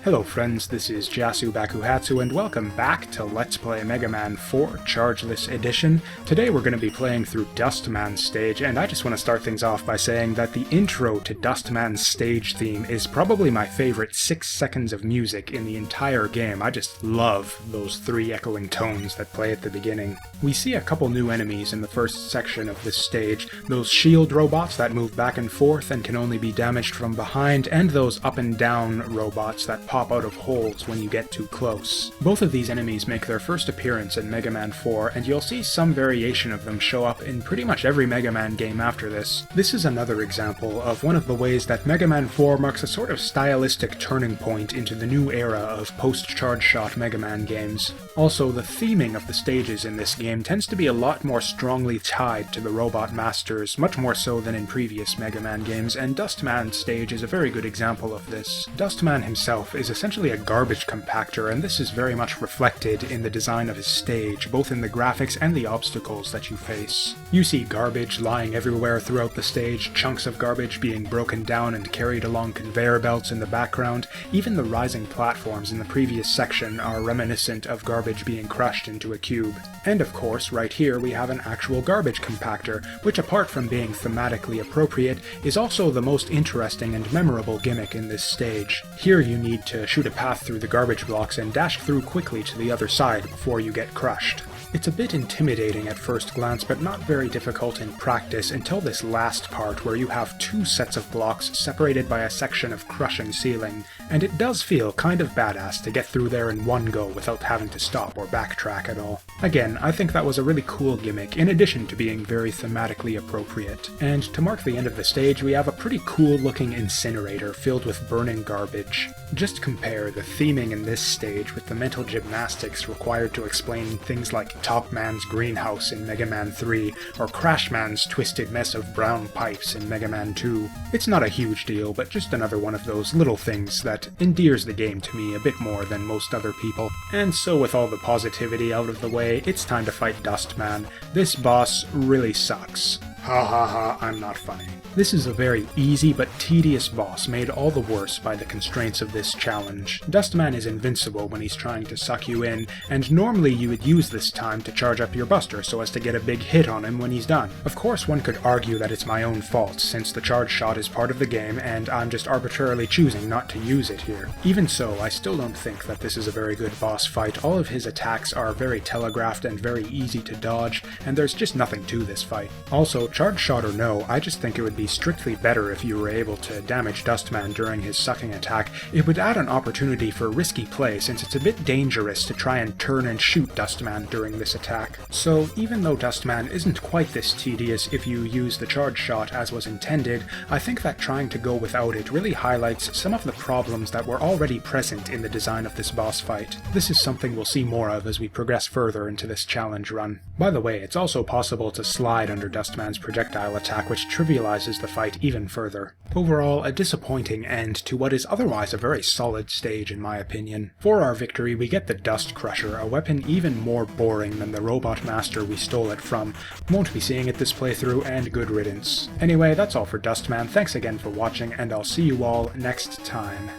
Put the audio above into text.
Hello friends, this is Jasu Bakuhatsu and welcome back to Let's Play Mega Man 4 Chargeless Edition. Today we're going to be playing through Dustman's stage, and I just want to start things off by saying that the intro to Dustman's stage theme is probably my favorite 6 seconds of music in the entire game. I just love those 3 echoing tones that play at the beginning. We see a couple new enemies in the first section of this stage, those shield robots that move back and forth and can only be damaged from behind, and those up and down robots that pop out of holes when you get too close. Both of these enemies make their first appearance in Mega Man 4, and you'll see some variation of them show up in pretty much every Mega Man game after this. This is another example of one of the ways that Mega Man 4 marks a sort of stylistic turning point into the new era of post-charge shot Mega Man games. Also, the theming of the stages in this game tends to be a lot more strongly tied to the Robot Masters, much more so than in previous Mega Man games, and Dustman's stage is a very good example of this. Dustman himself is essentially a garbage compactor, and this is very much reflected in the design of his stage, both in the graphics and the obstacles that you face. You see garbage lying everywhere throughout the stage, chunks of garbage being broken down and carried along conveyor belts in the background. Even the rising platforms in the previous section are reminiscent of garbage being crushed into a cube. And of course, right here we have an actual garbage compactor, which apart from being thematically appropriate, is also the most interesting and memorable gimmick in this stage. Here you need to shoot a path through the garbage blocks and dash through quickly to the other side before you get crushed. It's a bit intimidating at first glance, but not very difficult in practice until this last part where you have 2 sets of blocks separated by a section of crushing ceiling, and it does feel kind of badass to get through there in one go without having to stop or backtrack at all. Again, I think that was a really cool gimmick, in addition to being very thematically appropriate. And to mark the end of the stage, we have a pretty cool looking incinerator filled with burning garbage. Just compare the theming in this stage with the mental gymnastics required to explain things like Top Man's greenhouse in Mega Man 3, or Crash Man's twisted mess of brown pipes in Mega Man 2. It's not a huge deal, but just another one of those little things that endears the game to me a bit more than most other people. And so with all the positivity out of the way, it's time to fight Dustman. This boss really sucks. Ha ha ha, I'm not funny. This is a very easy but tedious boss, made all the worse by the constraints of this challenge. Dustman is invincible when he's trying to suck you in, and normally you would use this time to charge up your buster so as to get a big hit on him when he's done. Of course, one could argue that it's my own fault, since the charge shot is part of the game and I'm just arbitrarily choosing not to use it here. Even so, I still don't think that this is a very good boss fight. All of his attacks are very telegraphed and very easy to dodge, and there's just nothing to this fight. Also, charge shot or no, I just think it would be strictly better if you were able to damage Dustman during his sucking attack. It would add an opportunity for risky play, since it's a bit dangerous to try and turn and shoot Dustman during this attack. So even though Dustman isn't quite this tedious if you use the charge shot as was intended, I think that trying to go without it really highlights some of the problems that were already present in the design of this boss fight. This is something we'll see more of as we progress further into this challenge run. By the way, it's also possible to slide under Dustman's projectile attack, which trivializes the fight even further. Overall, a disappointing end to what is otherwise a very solid stage in my opinion. For our victory, we get the Dust Crusher, a weapon even more boring than the Robot Master we stole it from. Won't be seeing it this playthrough, and good riddance. Anyway, that's all for Dustman. Thanks again for watching, and I'll see you all next time.